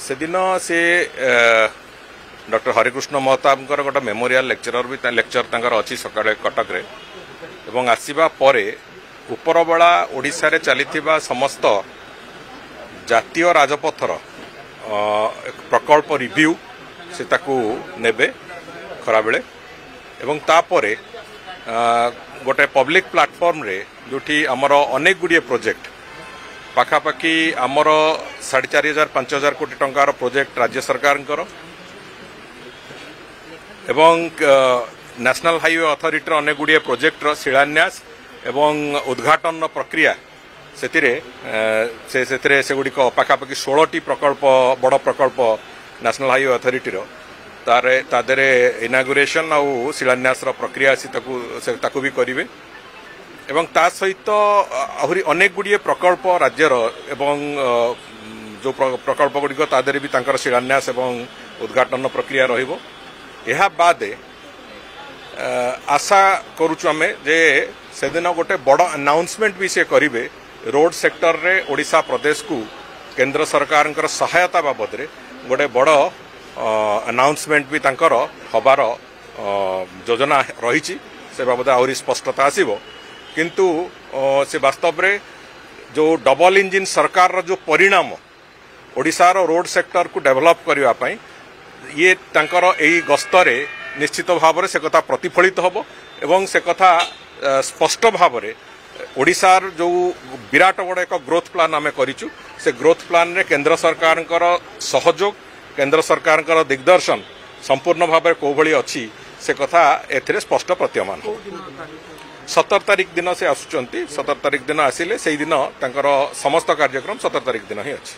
से दिन से डॉक्टर हरिकृष्ण महताब गोटे मेमोरियल लेक्चरर भी लेक्चर अच्छी सकाळे कटक रे एवं आसीबा परे उपरबेला ओडिशा रे चलीथिबा समस्त जातीय राजपथर प्रकल्प रिव्यू से ताकू नेबे खरा बेले एवं तापरे गोटे पब्लिक प्लेटफॉर्म रे जोठी हमर अनेक गुडिये प्रोजेक्ट पाखापाखि आमर 4,500-5,000 कोटी टंकार प्रोजेक्ट राज्य सरकार एवं नेशनल हाईवे अथॉरिटी अनेक गुडिये प्रोजेक्ट शिलान्यास एवं उद्घाटन प्रक्रिया से गुड़िक पाखापाखि 16टी प्रकल्प बड़ प्रकल्प नेशनल हाईवे अथॉरिटी तादरे इनागुरेशन आउ शिलान्यास प्रक्रिया ताकू भी करेंगे एवं ता सहित आहरी अनेक गुड़िये प्रकल्प राज्यर एवं जो प्रकल्प गुड़िक तादरे भी तांकर शिलान्यास एवं उद्घाटन प्रक्रिया रहिबो। एहा बादे आशा करूछु आमे जे सेदिन गोटे बड़ अनाउंसमेंट भी से करिवे रोड सेक्टर रे ओडिशा प्रदेश को केंद्र सरकार सहायता बाबद रे गोटे बड़ अनाउंसमेंट भी तांकर हबार योजना रही से बाबद आहरी स्पष्टता आसीबो किंतु से वास्तव रे जो डबल इंजिन सरकार जो परिणाम ओडिशार रोड सेक्टर को डेवलप करबा पई ये तांकर एई गस्तरे निश्चित भाव से कथा प्रतिफलित होबो एवं से कथा स्पष्ट भाव में ओडिशार जो विराट बड़ एक ग्रोथ प्लान आम करिचु से ग्रोथ प्लान रे केंद्र सरकार सहयोग केंद्र सरकार दिग्दर्शन संपूर्ण भाव में कोभली अच्छी से कथा एथिरे स्पष्ट प्रतीयमान 17 तारिख दिन से आसुचंती 17 तारिख दिन आसिले से दिन तांकर समस्त कार्यक्रम 17 तारिख दिन ही अच्छी।